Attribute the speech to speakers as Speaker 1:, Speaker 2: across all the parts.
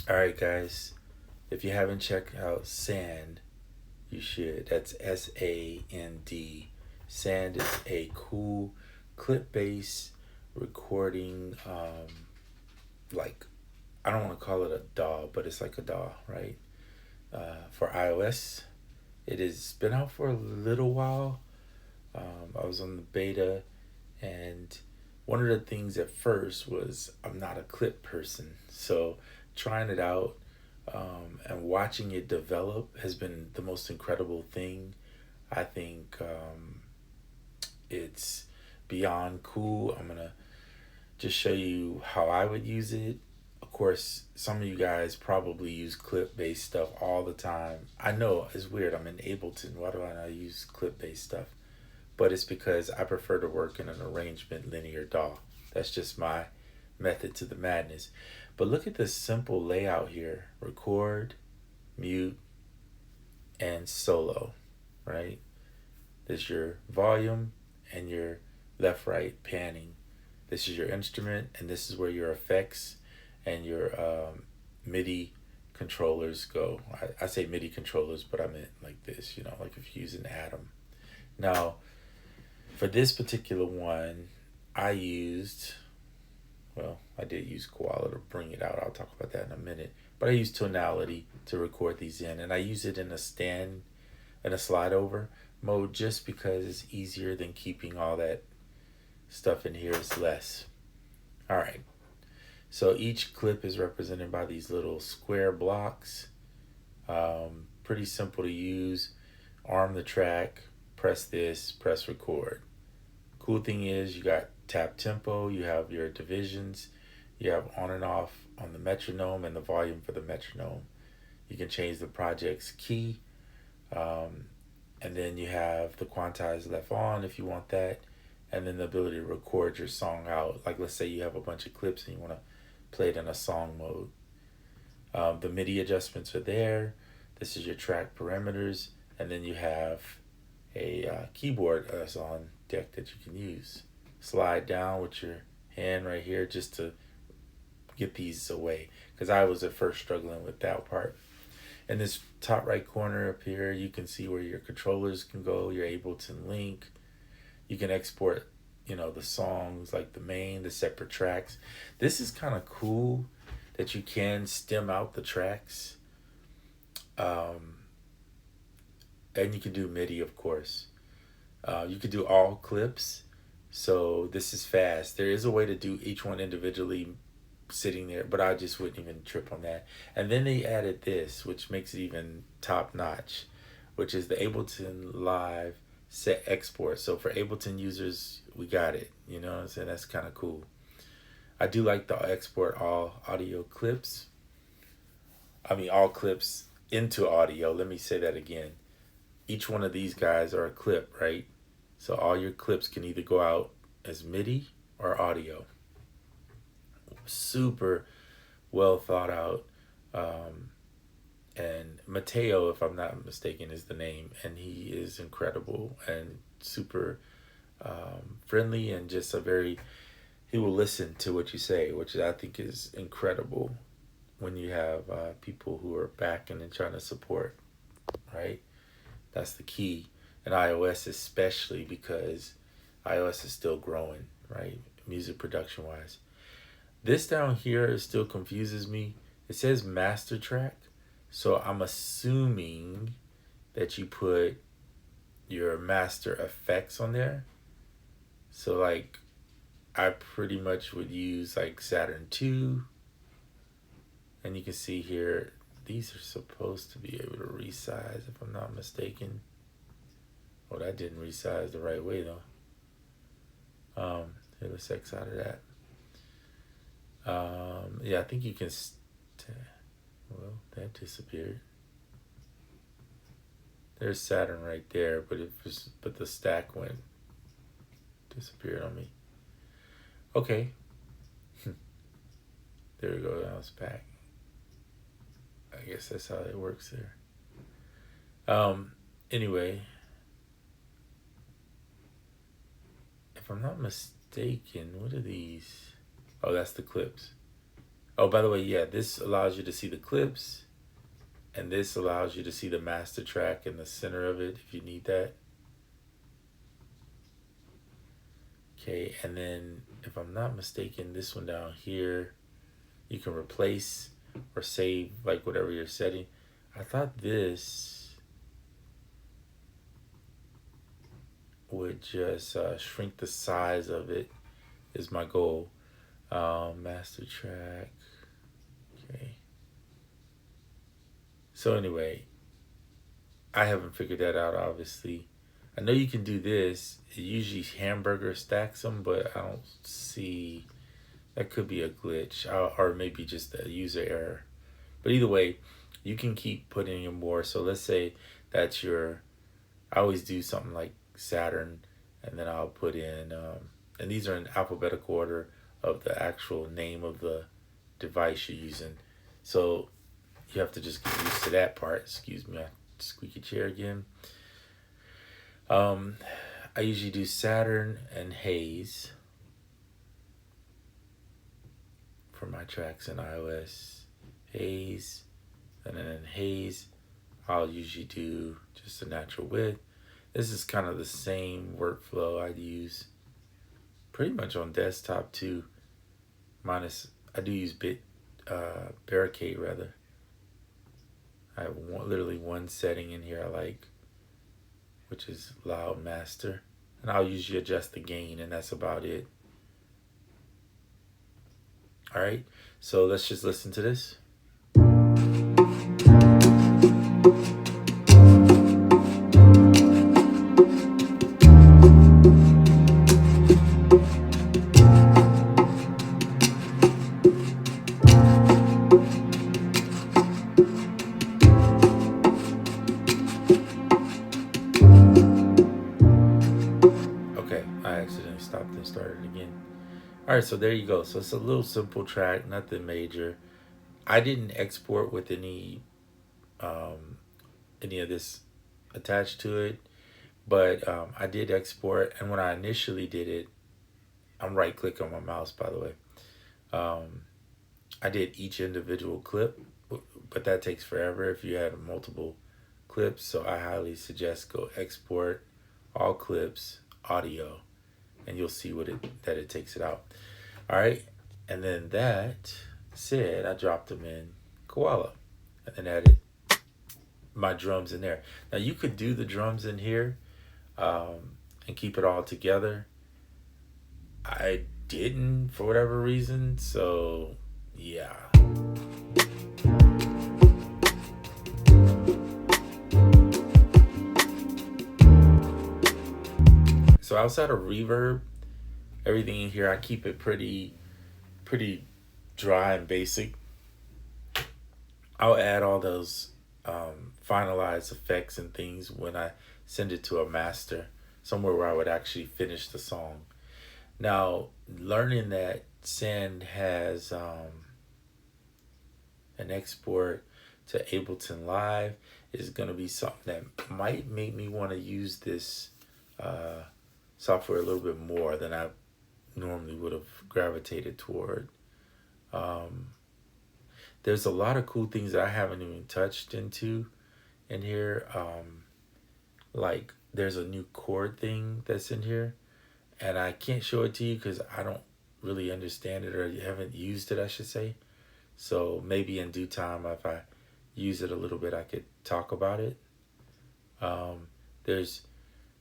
Speaker 1: All right, guys. If you haven't checked out Sand, you should. That's SAND. Sand is a cool clip-based recording. Like I don't want to call it a DAW, but it's like a DAW, right? For iOS, it has been out for a little while. I was on the beta, and one of the things at first was I'm not a clip person, so trying it out and watching it develop has been the most incredible thing. I think it's beyond cool. I'm gonna just show you how I would use it. Of course, some of you guys probably use clip based stuff all the time. I know it's weird. I'm in Ableton. Why do I not use clip based stuff? But it's because I prefer to work in an arrangement linear DAW. That's just my method to the madness. But look at this simple layout here: record, mute, and solo, right? There's your volume and your left right panning. This is your instrument, and this is where your effects and your MIDI controllers go. I say MIDI controllers, but I meant like this, like if you're using Atom. Now, for this particular one, I used, well, I did use Koala to bring it out. I'll talk about that in a minute. But I used Tonality to record these in, and I use it in a slide over mode just because it's easier than keeping all that stuff in here. Is less. All right. So each clip is represented by these little square blocks. Pretty simple to use. Arm the track, press this, press record. Cool thing is you got tap tempo, you have your divisions, you have on and off on the metronome and the volume for the metronome. You can change the project's key, and then you have the quantize left on if you want that, and then the ability to record your song out. Like let's say you have a bunch of clips and you want to play it in a song mode. The MIDI adjustments are there. This is your track parameters, and then you have a keyboard that's on deck that you can use. Slide down with your hand right here just to get these away, because I was at first struggling with that part. In this top right corner up here, you can see where your controllers can go, your Ableton link. You can export, the songs, like the separate tracks. This is kind of cool that you can stem out the tracks. And you can do MIDI, of course. You could do all clips. So this is fast. There is a way to do each one individually sitting there, but I just wouldn't even trip on that. And then they added this, which makes it even top notch, which is the Ableton Live set export. So for Ableton users, we got it. You know what I'm saying? That's kind of cool. I do like the export all audio clips. All clips into audio. Let me say that again. Each one of these guys are a clip, right? So all your clips can either go out as MIDI or audio. Super well thought out. And Matteo, if I'm not mistaken, is the name. And he is incredible and super friendly, and just he will listen to what you say, which I think is incredible when you have people who are backing and trying to support, right? That's the key. And iOS especially, because iOS is still growing, right? Music production wise. This down here still confuses me. It says master track. So I'm assuming that you put your master effects on there. So like I pretty much would use like Saturn 2. And you can see here, these are supposed to be able to resize if I'm not mistaken. Oh, that didn't resize the right way though. Here, let's X out of that. Yeah, I think you can. Well, that disappeared. There's Saturn right there, but the stack disappeared on me. Okay. There we go. Now it's back. I guess that's how it works there. Anyway, if I'm not mistaken, what are these? Oh, that's the clips. Oh, by the way, yeah, this allows you to see the clips, and this allows you to see the master track in the center of it if you need that. Okay, and then if I'm not mistaken, this one down here, you can replace or save like whatever you're setting. I thought this would just shrink the size of it is my goal. Master track. Okay. So anyway, I haven't figured that out obviously. I know you can do this. It usually hamburger stacks them, but I don't see. That could be a glitch, or maybe just a user error. But either way, you can keep putting in more. So let's say that's your. I always do something like Saturn, and then I'll put in. And these are in alphabetical order of the actual name of the device you're using. So you have to just get used to that part. Excuse me, I squeaky chair again. I usually do Saturn and Haze for my tracks in iOS. Haze, and then in Haze, I'll usually do just a natural width. This is kind of the same workflow I'd use pretty much on desktop too. Minus, I do use Barricade rather. I have literally one setting in here I like, which is loud master, and I'll usually adjust the gain, and that's about it. All right, so let's just listen to this. Okay, I accidentally stopped and started again. All right, so there you go. So it's a little simple track, nothing major. I didn't export with any of this attached to it, but I did export. And when I initially did it, I'm right click on my mouse, by the way. I did each individual clip, but that takes forever if you had multiple clips. So I highly suggest go export all clips, audio, and you'll see that it takes it out. All right, and then that said, I dropped them in Koala, and then added my drums in there. Now you could do the drums in here and keep it all together. I didn't for whatever reason, so yeah. So outside of reverb, everything in here I keep it pretty dry and basic. I'll add all those finalized effects and things when I send it to a master, somewhere where I would actually finish the song. Now, learning that Send has an export to Ableton Live is going to be something that might make me want to use this software a little bit more than I normally would have gravitated toward. There's a lot of cool things that I haven't even touched into in here. Like there's a new chord thing that's in here, and I can't show it to you because I don't really understand it, or haven't used it, I should say. So maybe in due time, if I use it a little bit, I could talk about it. There's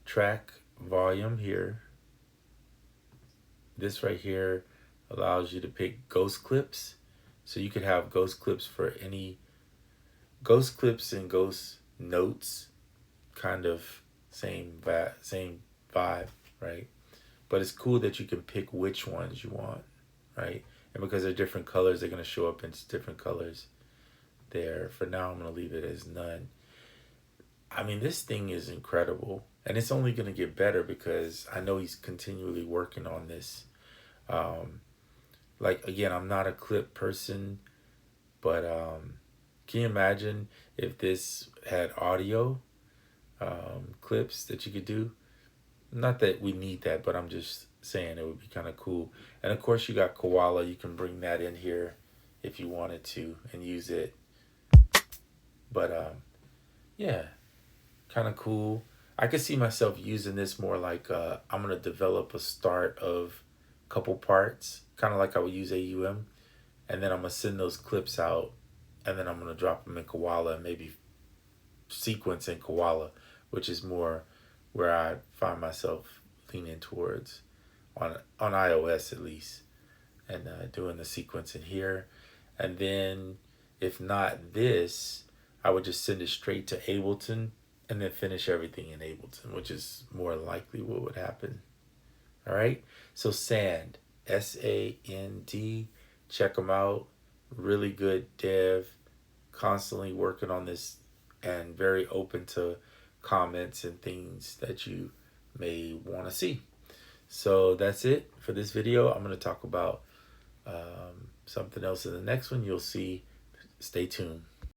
Speaker 1: track volume here. This right here allows you to pick ghost clips. So you could have ghost clips for any ghost clips and ghost notes, kind of same vibe, right? But it's cool that you can pick which ones you want, right? And because they're different colors, they're going to show up in different colors there. For now, I'm going to leave it as none. I mean, this thing is incredible. And it's only going to get better because I know he's continually working on this. Like, again, I'm not a clip person, but can you imagine if this had audio clips that you could do? Not that we need that, but I'm just saying it would be kind of cool. And of course, you got Koala. You can bring that in here if you wanted to and use it. But yeah, kind of cool. I could see myself using this more like I'm gonna develop a start of a couple parts, kind of like I would use AUM, and then I'm gonna send those clips out, and then I'm gonna drop them in Koala and maybe sequence in Koala, which is more where I find myself leaning towards on iOS at least, and doing the sequence in here, and then if not this, I would just send it straight to Ableton and then finish everything in Ableton, which is more likely what would happen. All right. So Sand, SAND, check them out. Really good dev, constantly working on this and very open to comments and things that you may want to see. So that's it for this video. I'm going to talk about something else in the next one. You'll see. Stay tuned.